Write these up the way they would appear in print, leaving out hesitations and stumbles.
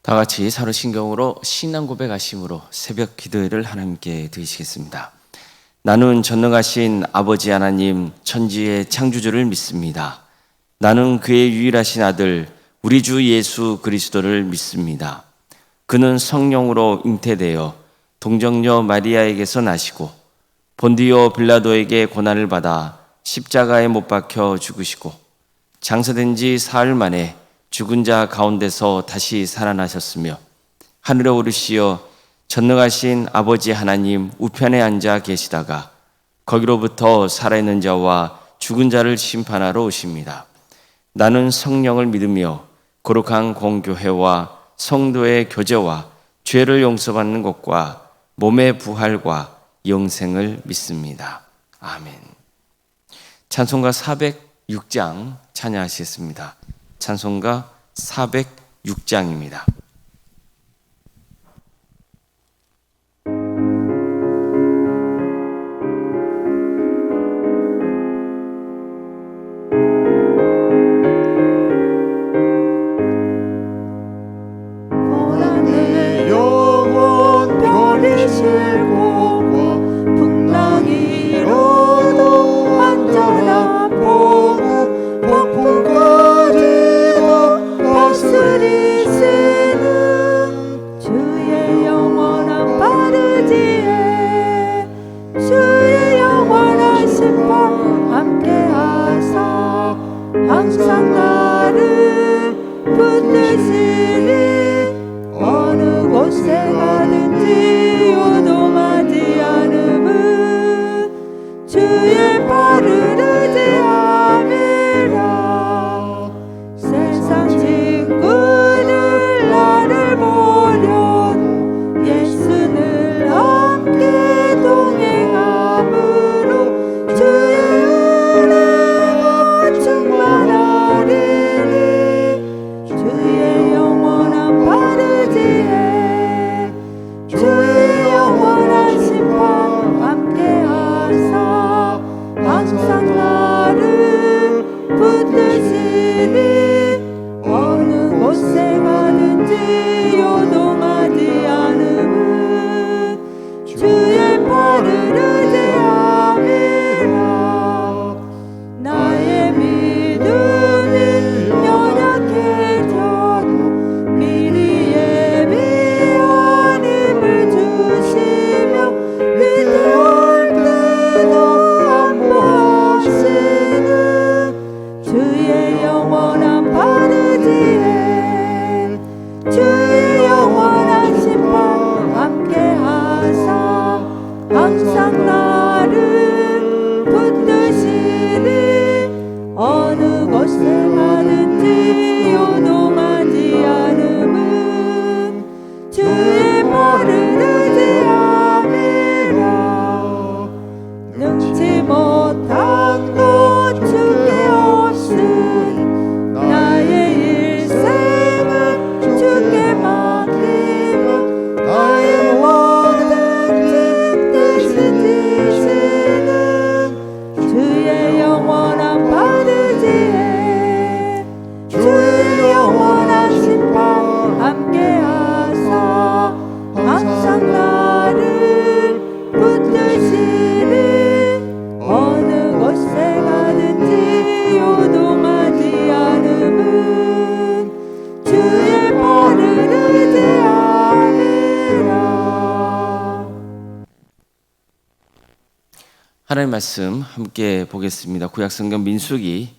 다 같이 사도신경으로 신앙 고백하심으로 새벽 기도회를 하나님께 드리시겠습니다. 나는 전능하신 아버지 하나님 천지의 창조주를 믿습니다. 나는 그의 유일하신 아들 우리 주 예수 그리스도를 믿습니다. 그는 성령으로 잉태되어 동정녀 마리아에게서 나시고 본디오 빌라도에게 고난을 받아 십자가에 못 박혀 죽으시고 장사된 지 사흘 만에 죽은 자 가운데서 다시 살아나셨으며 하늘에 오르시어 전능하신 아버지 하나님 우편에 앉아 계시다가 거기로부터 살아있는 자와 죽은 자를 심판하러 오십니다. 나는 성령을 믿으며 거룩한 공교회와 성도의 교제와 죄를 용서받는 것과 몸의 부활과 영생을 믿습니다. 아멘. 찬송가 406장 찬양하시겠습니다. 찬송가 406장입니다. 항상 나를 붙드시니 어느 곳에 가든지 요동하지 않음은 주의 발을 의지함이라. 세상 친구들 나를 보련 예수를 함께 동행함으로 주의 은혜가 충만하리니 주의 영원한 바르지에 주의 영원한 심판 함께하사 항상 나를 붙드시니 어느 곳에 가든지 요동하지 않음은 주의 발을 의지함이라. 나의 믿음이 연약해져도 미리 예비한 힘을 주시며 위대할 때도 안보하시는 주의 영원한 바르지에 주의 영원한 심판 함께하사 항상 나를 붙드시니 어느 곳에 가든지 요동하지 않음은 주의 발을 의지함이라. 능치 못한 것 주께 없으니 나의 일생을 주께 맡기며 나의 모든 뜻 지키시는 주의 영원한 바르지에 주의 영원한 심판 함께하사 항상 나를 붙드시니 어느 곳에 가든지 요동하지 않음은 주의 발을 의지함이라. 하나님의 말씀 함께 보겠습니다. 구약성경 민수기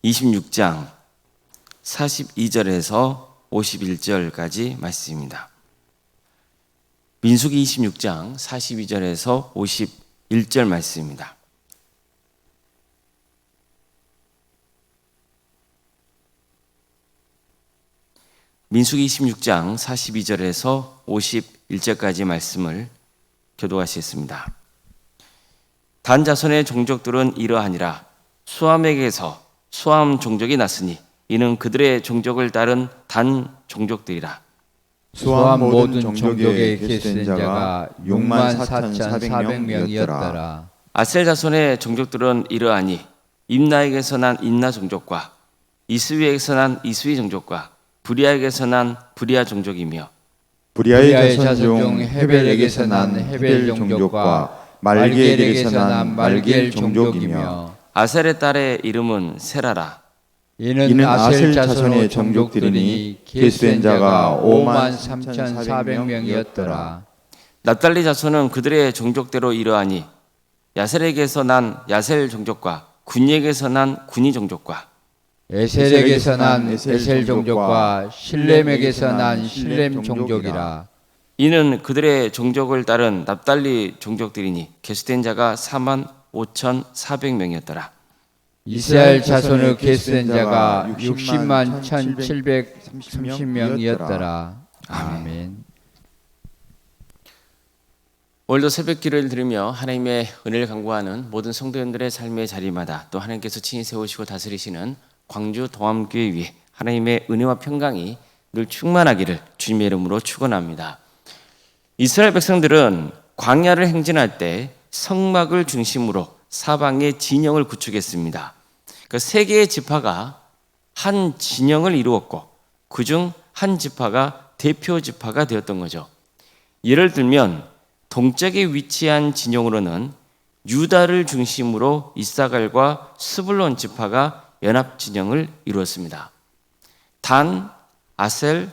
26장 42절에서 51절까지 말씀입니다. 민수기 26장 42절에서 51절 말씀입니다. 민수기 26장 42절에서 51절까지 말씀을 교독하시겠습니다. 단 자손의 종족들은 이러하니라. 수함에게서 수함 종족이 났으니 이는 그들의 종족을 따른 단 종족들이라. 수함 모든 종족에 계신 자가 64,400명이었더라. 아셀 자손의 종족들은 이러하니 임나에게서 난 임나 종족과 이스위에게서 난 이스위 종족과 브리아에게서 난 브리아 종족이며 브리아의 자손 중 헤벨에게서 난 헤벨 종족과 말기엘에게서 난 말기엘 종족이며 아셀의 딸의 이름은 세라라. 이는 아셀 자손의 종족들이니 계수된 자가 53,400명이었더라. 납달리 자손은 그들의 종족대로 이러하니 야셀에게서 난 야셀 종족과 군이에게서 난 군이 종족과 에셀에게서 난 에셀 종족과 실렘에게서 난 실렘 종족이라. 이는 그들의 종족을 따른 납달리 종족들이니 계수된 자가 45,400명이었더라. 이스라엘 자손의 계수된 자가 60만 1,730명이었더라. 아멘. 오늘도 새벽기를 들으며 하나님의 은혜를 간구하는 모든 성도님들의 삶의 자리마다 또 하나님께서 친히 세우시고 다스리시는 광주 동암교회 위에 하나님의 은혜와 평강이 늘 충만하기를 주님의 이름으로 축원합니다. 이스라엘 백성들은 광야를 행진할 때 성막을 중심으로 사방에 진영을 구축했습니다. 그 세 개의 지파가 한 진영을 이루었고 그중 한 지파가 대표 지파가 되었던 거죠. 예를 들면 동쪽에 위치한 진영으로는 유다를 중심으로 이사갈과 스불론 지파가 연합 진영을 이루었습니다. 단, 아셀,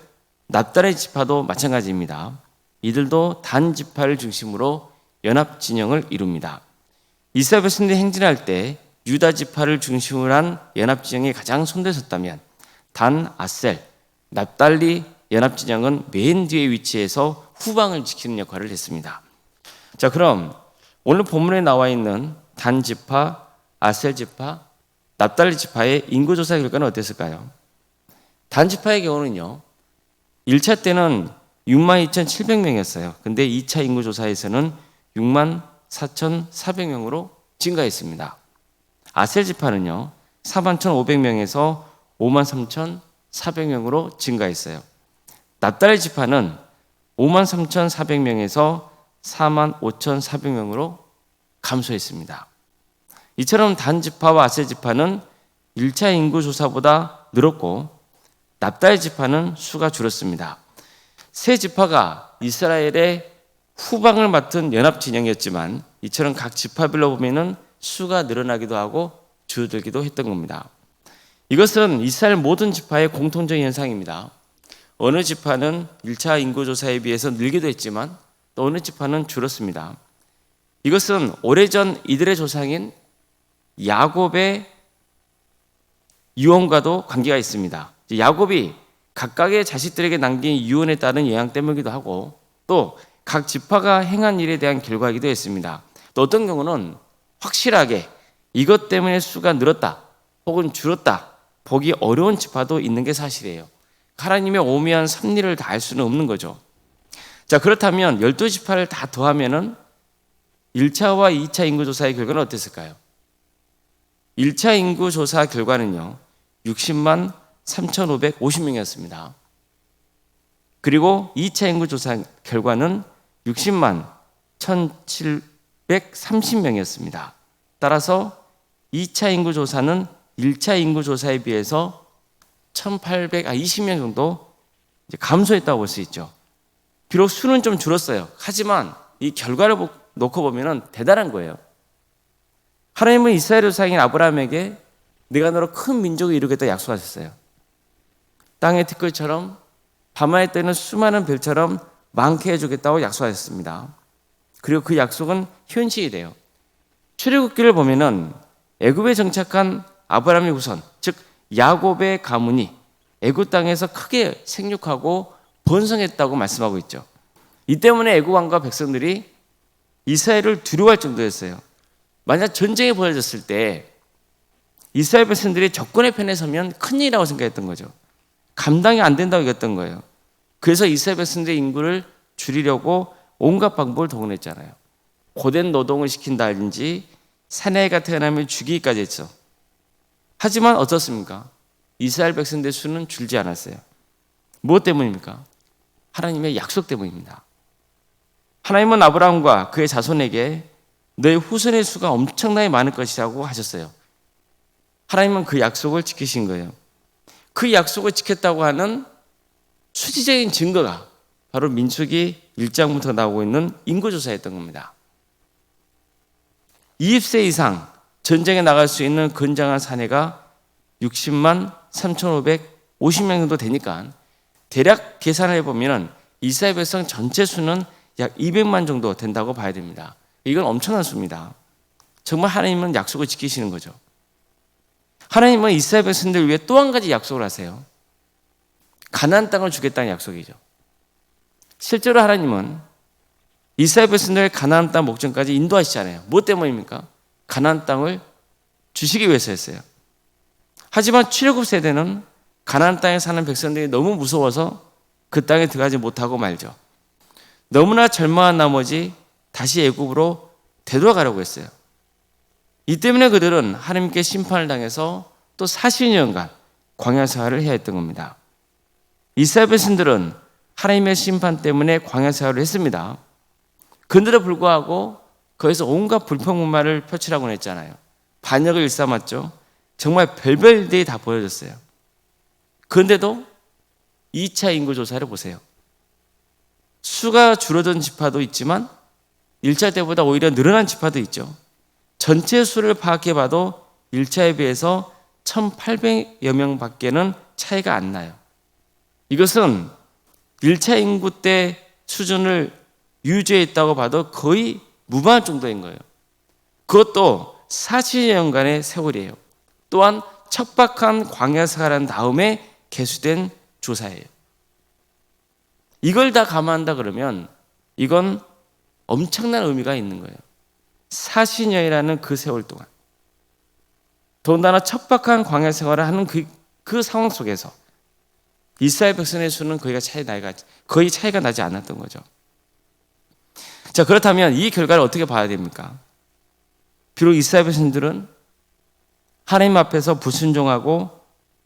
납달의 지파도 마찬가지입니다. 이들도 단 지파를 중심으로 연합 진영을 이룹니다. 이스라엘 백성들이 행진할 때 유다 지파를 중심으로 한 연합 진영이 가장 손에 섰다면 단, 아셀, 납달리 연합 진영은 맨 뒤에 위치해서 후방을 지키는 역할을 했습니다. 자, 그럼 오늘 본문에 나와 있는 단 지파, 아셀 지파, 납달리 지파의 인구조사 결과는 어땠을까요? 단 지파의 경우는요, 1차 때는 62,700명이었어요. 근데 2차 인구조사에서는 64,400명으로 증가했습니다. 아셀 지파는요, 41,500명에서 53,400명으로 증가했어요. 납달리 지파는 53,400명에서 45,400명으로 감소했습니다. 이처럼 단 지파와 아셀 지파는 1차 인구조사보다 늘었고 납달리 지파는 수가 줄었습니다. 세 지파가 이스라엘의 후방을 맡은 연합 진영이었지만 이처럼 각 지파별로 보면은 수가 늘어나기도 하고 줄어들기도 했던 겁니다. 이것은 이스라엘 모든 지파의 공통적인 현상입니다. 어느 지파는 1차 인구조사에 비해서 늘기도 했지만 또 어느 지파는 줄었습니다. 이것은 오래전 이들의 조상인 야곱의 유언과도 관계가 있습니다. 야곱이 각각의 자식들에게 남긴 유언에 따른 영향 때문이기도 하고 또 각 지파가 행한 일에 대한 결과이기도 했습니다. 또 어떤 경우는 확실하게 이것 때문에 수가 늘었다 혹은 줄었다 보기 어려운 지파도 있는 게 사실이에요. 하나님의 오묘한 섭리를 다 알 수는 없는 거죠. 자, 그렇다면 12지파를 다 더하면은 1차와 2차 인구조사의 결과는 어땠을까요? 1차 인구조사 결과는요, 60만 3,550명이었습니다. 그리고 2차 인구조사 결과는 60만 1,730명이었습니다. 따라서 2차 인구조사는 1차 인구조사에 비해서 1,820명 정도 감소했다고 볼 수 있죠. 비록 수는 좀 줄었어요. 하지만 이 결과를 놓고 보면 대단한 거예요. 하나님은 이스라엘 조상인 아브라함에게 내가 너로 큰 민족을 이루겠다 약속하셨어요. 땅의 티끌처럼 밤하늘 뜨는 수많은 별처럼 많게 해주겠다고 약속하셨습니다. 그리고 그 약속은 현실이 돼요. 출애굽기를 보면은 애굽에 정착한 아브라함의 후손, 즉 야곱의 가문이 애굽 땅에서 크게 생육하고 번성했다고 말씀하고 있죠. 이 때문에 애굽 왕과 백성들이 이스라엘을 두려워할 정도였어요. 만약 전쟁이 벌어졌을 때 이스라엘 백성들이 적군의 편에 서면 큰일이라고 생각했던 거죠. 감당이 안 된다고 여겼던 거예요. 그래서 이스라엘 백성들의 인구를 줄이려고 온갖 방법을 동원했잖아요. 고된 노동을 시킨다든지 사내가 태어나면 죽이기까지 했죠. 하지만 어떻습니까? 이스라엘 백성들의 수는 줄지 않았어요. 무엇 때문입니까? 하나님의 약속 때문입니다. 하나님은 아브라함과 그의 자손에게 너의 후손의 수가 엄청나게 많을 것이라고 하셨어요. 하나님은 그 약속을 지키신 거예요. 그 약속을 지켰다고 하는 수치적인 증거가 바로 민수기 1장부터 나오고 있는 인구조사였던 겁니다. 20세 이상 전쟁에 나갈 수 있는 건장한 사내가 60만 3,550명 정도 되니까 대략 계산을 해보면 이스라엘 백성 전체 수는 약 200만 정도 된다고 봐야 됩니다. 이건 엄청난 수입니다. 정말 하나님은 약속을 지키시는 거죠. 하나님은 이스라엘 백성들 위해 또 한 가지 약속을 하세요. 가나안 땅을 주겠다는 약속이죠. 실제로 하나님은 이스라엘 백성들을 가나안 땅 목전까지 인도하시잖아요. 뭐 때문입니까? 가나안 땅을 주시기 위해서였어요. 하지만 출애굽 세대는 가나안 땅에 사는 백성들이 너무 무서워서 그 땅에 들어가지 못하고 말죠. 너무나 절망한 나머지 다시 애굽으로 되돌아가려고 했어요. 이 때문에 그들은 하나님께 심판을 당해서 또 40년간 광야 생활을 해야 했던 겁니다. 이스라엘 백성들은 하나님의 심판 때문에 광야 생활을 했습니다. 그런데도 불구하고 거기서 온갖 불평불만을 표출하곤 했잖아요. 반역을 일삼았죠. 정말 별별 일들이 다 보여졌어요. 그런데도 2차 인구조사를 보세요. 수가 줄어든 지파도 있지만 1차 때보다 오히려 늘어난 지파도 있죠. 전체 수를 파악해봐도 1차에 비해서 1,800여 명밖에는 차이가 안 나요. 이것은 1차 인구 때 수준을 유지했다고 봐도 거의 무방할 정도인 거예요. 그것도 40년간의 세월이에요. 또한 척박한 광야 생활한 다음에 개수된 조사예요. 이걸 다 감안한다 그러면 이건 엄청난 의미가 있는 거예요. 40년이라는 그 세월 동안 더군다나 척박한 광야 생활을 하는 그 상황 속에서 이스라엘 백성의 수는 거의 차이가 나지 않았던 거죠. 자, 그렇다면 이 결과를 어떻게 봐야 됩니까? 비록 이스라엘 백성들은 하나님 앞에서 불순종하고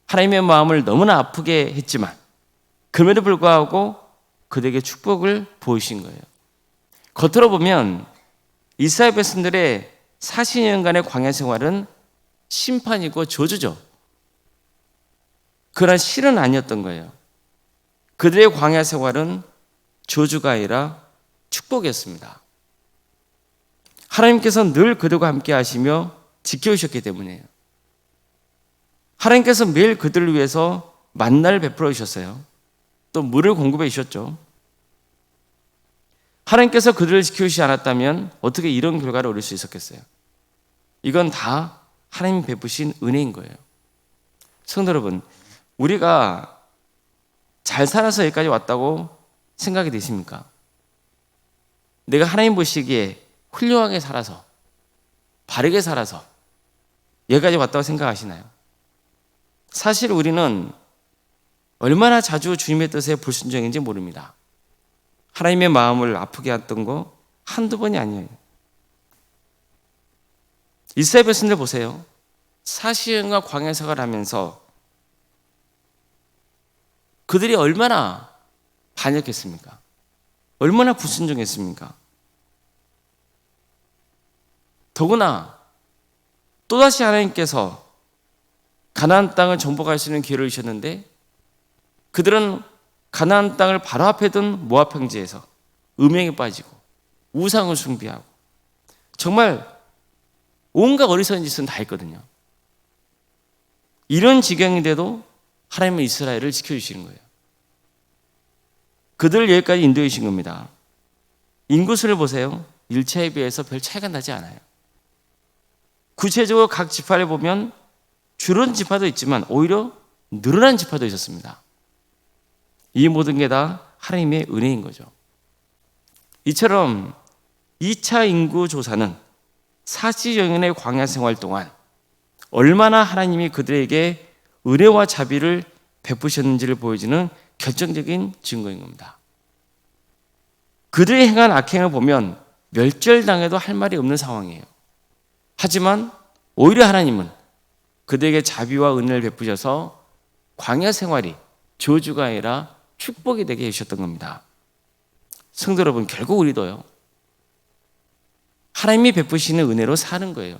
하나님의 마음을 너무나 아프게 했지만 그럼에도 불구하고 그들에게 축복을 보이신 거예요. 겉으로 보면 이스라엘 백성들의 40년간의 광야 생활은 심판이고 저주죠. 그러나 실은 아니었던 거예요. 그들의 광야 생활은 저주가 아니라 축복이었습니다. 하나님께서 늘 그들과 함께 하시며 지켜주셨기 때문이에요. 하나님께서 매일 그들을 위해서 만나를 베풀어 주셨어요. 또 물을 공급해 주셨죠. 하나님께서 그들을 지켜주시지 않았다면 어떻게 이런 결과를 얻을 수 있었겠어요? 이건 다 하나님이 베푸신 은혜인 거예요. 성도 여러분, 우리가 잘 살아서 여기까지 왔다고 생각이 되십니까? 내가 하나님 보시기에 훌륭하게 살아서, 바르게 살아서 여기까지 왔다고 생각하시나요? 사실 우리는 얼마나 자주 주님의 뜻에 불순종인지 모릅니다. 하나님의 마음을 아프게 했던 거 한두 번이 아니에요. 이스라엘 백성들 보세요. 40년간 광야 생활을 하면서 그들이 얼마나 반역했습니까? 얼마나 불순종했습니까? 더구나 또다시 하나님께서 가나안 땅을 정복할 수 있는 기회를 주셨는데 그들은 가나안 땅을 바로 앞에 둔 모압 평지에서 음행에 빠지고 우상을 숭배하고 정말 온갖 어리석은 짓은 다 했거든요. 이런 지경인데도 하나님은 이스라엘을 지켜주시는 거예요. 그들을 여기까지 인도해 주신 겁니다. 인구수를 보세요. 1차에 비해서 별 차이가 나지 않아요. 구체적으로 각 지파를 보면 줄은 지파도 있지만 오히려 늘어난 지파도 있었습니다. 이 모든 게 다 하나님의 은혜인 거죠. 이처럼 2차 인구 조사는 40여년의 광야 생활 동안 얼마나 하나님이 그들에게 은혜와 자비를 베푸셨는지를 보여주는 결정적인 증거인 겁니다. 그들이 행한 악행을 보면 멸절당해도 할 말이 없는 상황이에요. 하지만 오히려 하나님은 그들에게 자비와 은혜를 베푸셔서 광야 생활이 저주가 아니라 축복이 되게 해주셨던 겁니다. 성도 여러분, 결국 우리도요, 하나님이 베푸시는 은혜로 사는 거예요.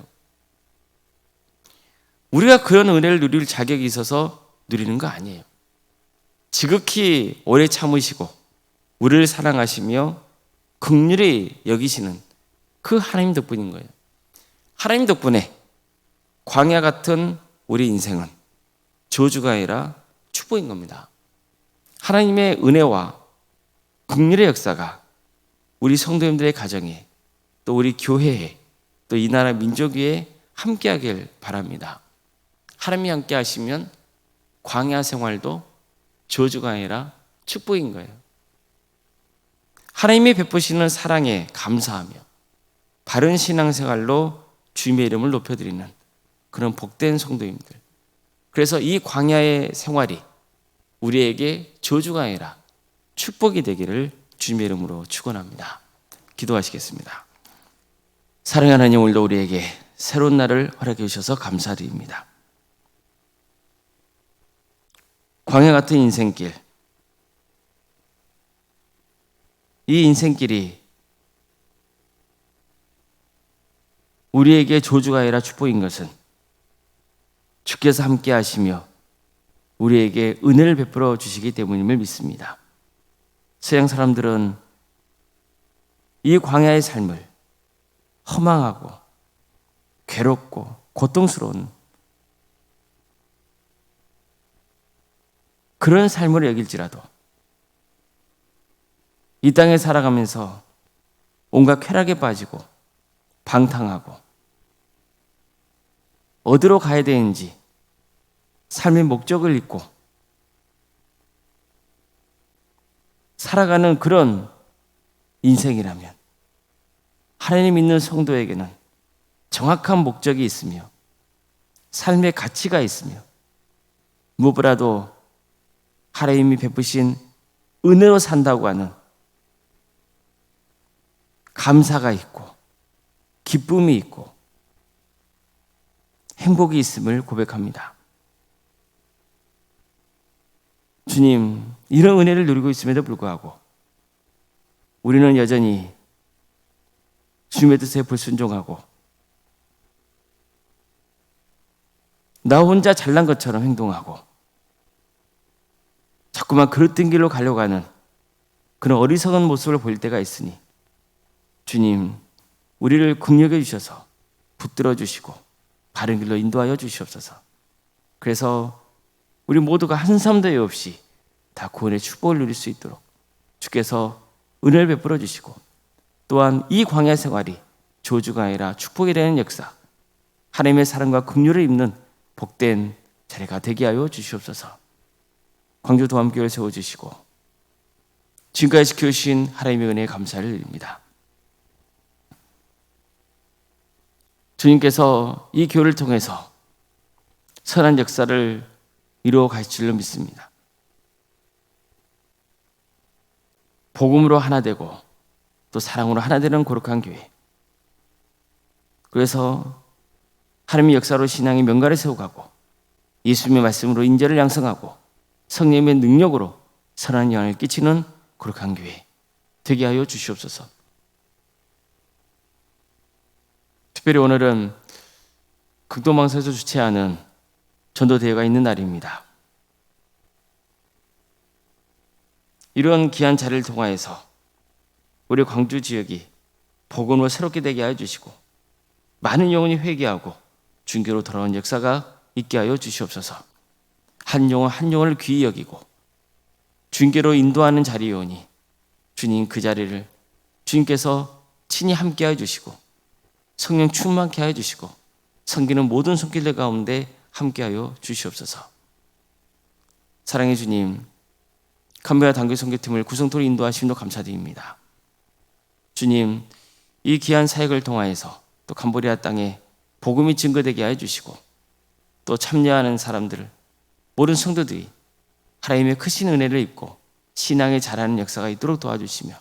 우리가 그런 은혜를 누릴 자격이 있어서 누리는 거 아니에요. 지극히 오래 참으시고 우리를 사랑하시며 긍휼히 여기시는 그 하나님 덕분인 거예요. 하나님 덕분에 광야 같은 우리 인생은 저주가 아니라 축복인 겁니다. 하나님의 은혜와 긍휼의 역사가 우리 성도님들의 가정에, 또 우리 교회에, 또 이 나라 민족 위에 함께하길 바랍니다. 하나님이 함께 하시면 광야 생활도 저주가 아니라 축복인 거예요. 하나님이 베푸시는 사랑에 감사하며 바른 신앙생활로 주님의 이름을 높여드리는 그런 복된 성도님들. 그래서 이 광야의 생활이 우리에게 저주가 아니라 축복이 되기를 주님의 이름으로 축원합니다. 기도하시겠습니다. 사랑하는 하나님, 오늘도 우리에게 새로운 날을 허락해 주셔서 감사드립니다. 광야 같은 인생길, 이 인생길이 우리에게 저주가 아니라 축복인 것은 주께서 함께 하시며 우리에게 은혜를 베풀어 주시기 때문임을 믿습니다. 서양 사람들은 이 광야의 삶을 허망하고 괴롭고 고통스러운 그런 삶을 여길지라도 이 땅에 살아가면서 온갖 쾌락에 빠지고 방탕하고 어디로 가야 되는지 삶의 목적을 잃고 살아가는 그런 인생이라면 하나님 믿는 성도에게는 정확한 목적이 있으며 삶의 가치가 있으며 무엇보다도 하나님이 베푸신 은혜로 산다고 하는 감사가 있고 기쁨이 있고 행복이 있음을 고백합니다. 주님, 이런 은혜를 누리고 있음에도 불구하고 우리는 여전히 주님의 뜻에 불순종하고 나 혼자 잘난 것처럼 행동하고 자꾸만 그릇된 길로 가려고 하는 그런 어리석은 모습을 보일 때가 있으니 주님, 우리를 긍휼해 주셔서 붙들어 주시고 바른 길로 인도하여 주시옵소서. 그래서 우리 모두가 한 사람도 없이 다 구원의 축복을 누릴 수 있도록 주께서 은혜를 베풀어 주시고 또한 이 광야 생활이 저주가 아니라 축복이 되는 역사, 하나님의 사랑과 긍휼을 입는 복된 자리가 되게 하여 주시옵소서. 광주 도함교회를 세워주시고 지금까지 지켜주신 하나님의 은혜에 감사를 드립니다. 주님께서 이 교회를 통해서 선한 역사를 이루어 가실 줄로 믿습니다. 복음으로 하나 되고 또 사랑으로 하나 되는 거룩한 교회. 그래서 하나님의 역사로 신앙의 명가를 세워가고 예수님의 말씀으로 인재를 양성하고 성령의 능력으로 선한 영향을 끼치는 거룩한 교회 되게 하여 주시옵소서. 특별히 오늘은 극동방사에서 주최하는 전도대회가 있는 날입니다. 이런 귀한 자리를 통하여서 우리 광주 지역이 복음으로 새롭게 되게 하여 주시고 많은 영혼이 회개하고 준교로 돌아온 역사가 있게 하여 주시옵소서. 한 영혼 한 영혼을 귀히 여기고 준교로 인도하는 자리이오니 주님 그 자리를 주님께서 친히 함께 하여 주시고 성령 충만케 하여 주시고 섬기는 모든 손길들 가운데 함께하여 주시옵소서. 사랑의 주님, 캄보디아 단교 선교팀을 구성토로 인도하심도 감사드립니다. 주님, 이 귀한 사역을 통하여서 또 캄보디아 땅에 복음이 증거되게 하여 주시고 또 참여하는 사람들, 모든 성도들이 하나님의 크신 은혜를 입고 신앙에 자라는 역사가 있도록 도와주시며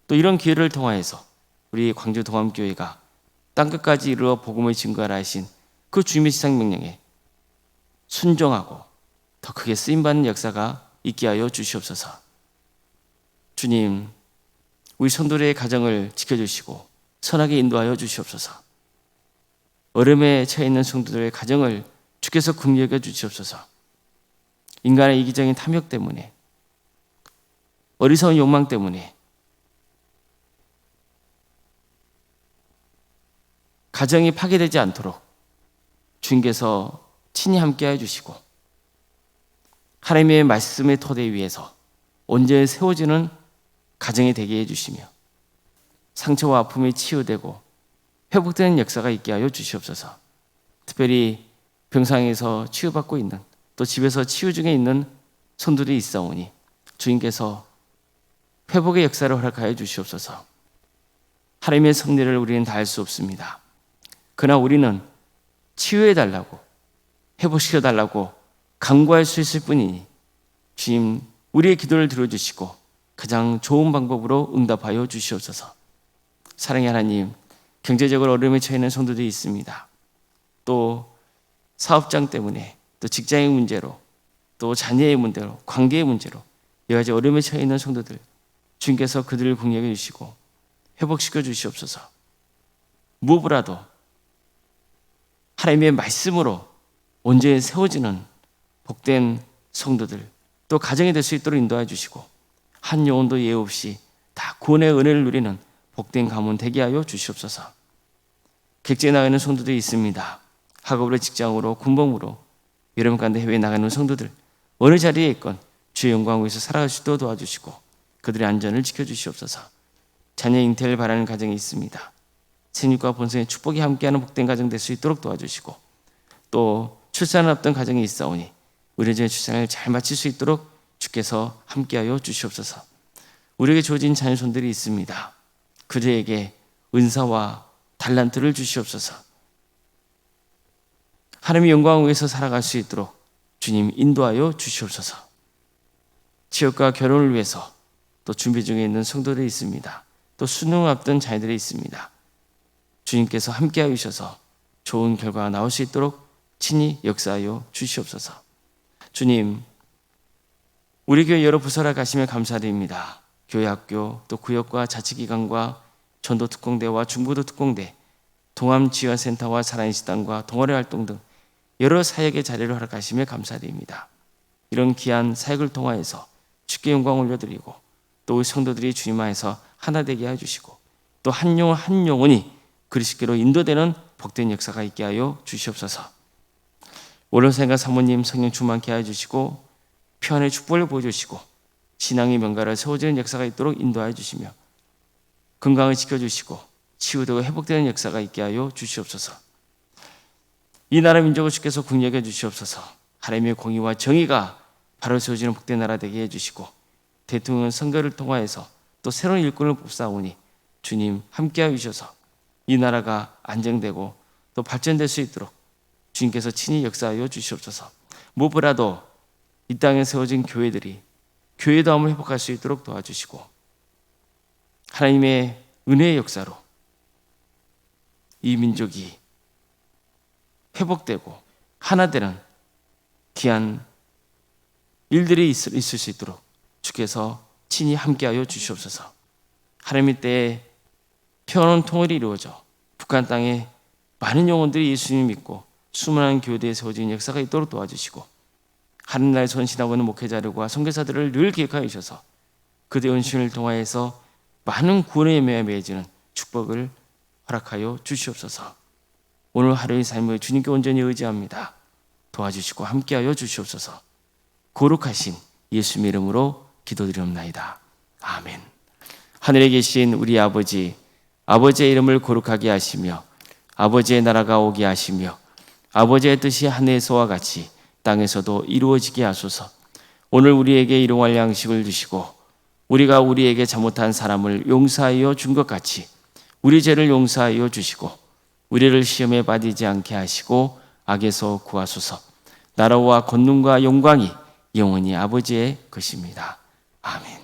또 이런 기회를 통하여서 우리 광주 동암교회가 땅끝까지 이루어 복음의 증거하라 하신 그 주님의 지상 명령에 순종하고 더 크게 쓰임받는 역사가 있게 하여 주시옵소서. 주님, 우리 성도들의 가정을 지켜주시고 선하게 인도하여 주시옵소서. 어려움에 처해 있는 성도들의 가정을 주께서 긍휼히 여겨 주시옵소서. 인간의 이기적인 탐욕 때문에 어리석은 욕망 때문에 가정이 파괴되지 않도록 주님께서 친히 함께해 주시고 하나님의 말씀의 토대 위에서 온전히 세워지는 가정이 되게 해주시며 상처와 아픔이 치유되고 회복되는 역사가 있게 하여 주시옵소서. 특별히 병상에서 치유받고 있는 또 집에서 치유 중에 있는 손들이 있사오니 주님께서 회복의 역사를 허락하여 주시옵소서. 하나님의 섭리를 우리는 다 할 수 없습니다. 그러나 우리는 치유해달라고 회복시켜달라고 간구할 수 있을 뿐이니 주님 우리의 기도를 들어주시고 가장 좋은 방법으로 응답하여 주시옵소서. 사랑의 하나님, 경제적으로 어려움에 처해 있는 성도들이 있습니다. 또 사업장 때문에 또 직장의 문제로 또 자녀의 문제로 관계의 문제로 여러 가지 어려움에 처해 있는 성도들 주님께서 그들을 공략해 주시고 회복시켜 주시옵소서. 무엇보다도 하나님의 말씀으로 온전히 세워지는 복된 성도들 또 가정이 될 수 있도록 인도해 주시고 한 영혼도 예외 없이 다 구원의 은혜를 누리는 복된 가문 되게 하여 주시옵소서. 객지에 나가 있는 성도들이 있습니다. 학업으로 직장으로 군복무로 여러분 가운데 해외에 나가는 성도들 어느 자리에 있건 주의 영광 위에서 살아갈 수 있도록 도와주시고 그들의 안전을 지켜주시옵소서. 자녀 잉태를 바라는 가정이 있습니다. 생육과 본성의 축복이 함께하는 복된 가정 될 수 있도록 도와주시고 또 출산을 앞둔 가정이 있사오니 의료진의 출산을 잘 마칠 수 있도록 주께서 함께하여 주시옵소서. 우리에게 주어진 자녀손들이 있습니다. 그들에게 은사와 달란트를 주시옵소서. 하나님의 영광을 위해서 살아갈 수 있도록 주님 인도하여 주시옵소서. 취업과 결혼을 위해서 또 준비 중에 있는 성도들이 있습니다. 또 수능을 앞둔 자녀들이 있습니다. 주님께서 함께하여 주셔서 좋은 결과가 나올 수 있도록 친히 역사하여 주시옵소서. 주님, 우리 교회 여러 부서를 가시며 감사드립니다. 교회 학교, 또 구역과 자치기관과 전도 특공대와 중부도 특공대, 동암지원센터와 살아있는 식당과 동아리 활동 등 여러 사역의 자리를 허락하시며 감사드립니다. 이런 귀한 사역을 통하여서 주께 영광을 올려드리고 또 우리 성도들이 주님 안에서 하나 되게 해주시고 또 한 영혼 한 영혼이 그리스도로 인도되는 복된 역사가 있게 하여 주시옵소서. 오른생과 사모님 성령 충만케 해주시고 평안의 축복을 보여주시고 신앙의 명가를 세워지는 역사가 있도록 인도하여 주시며 건강을 지켜주시고 치유되고 회복되는 역사가 있게 하여 주시옵소서. 이 나라 민족을 주께서 국력해 주시옵소서. 하나님의 공의와 정의가 바로 세워지는 복된 나라 되게 해주시고 대통령 선거를 통하여서 또 새로운 일꾼을 뽑사오니 주님 함께하여 주셔서 이 나라가 안정되고 또 발전될 수 있도록 주님께서 친히 역사하여 주시옵소서. 무엇보다도 이 땅에 세워진 교회들이 교회다움을 회복할 수 있도록 도와주시고 하나님의 은혜의 역사로 이 민족이 회복되고 하나 되는 귀한 일들이 있을 수 있도록 주께서 친히 함께하여 주시옵소서. 하나님의 때에 평화로운 통일이 이루어져 북한 땅에 많은 영혼들이 예수님 믿고 수많은 교회에 세워진 역사가 있도록 도와주시고 하늘나라에 전신하고 있는 목회자들과 선교사들을 늘 기억하여 주셔서 그들의 은신을 통하여서 많은 구원의 매에 맺어지는 축복을 허락하여 주시옵소서. 오늘 하루의 삶을 주님께 온전히 의지합니다. 도와주시고 함께하여 주시옵소서. 거룩하신 예수님의 이름으로 기도드리옵나이다. 아멘. 하늘에 계신 우리 아버지, 아버지의 이름을 거룩하게 하시며 아버지의 나라가 오게 하시며 아버지의 뜻이 하늘에서와 같이 땅에서도 이루어지게 하소서. 오늘 우리에게 일용할 양식을 주시고 우리가 우리에게 잘못한 사람을 용서하여 준 것 같이 우리 죄를 용서하여 주시고 우리를 시험에 빠지지 않게 하시고 악에서 구하소서. 나라와 권능과 영광이 영원히 아버지의 것입니다. 아멘.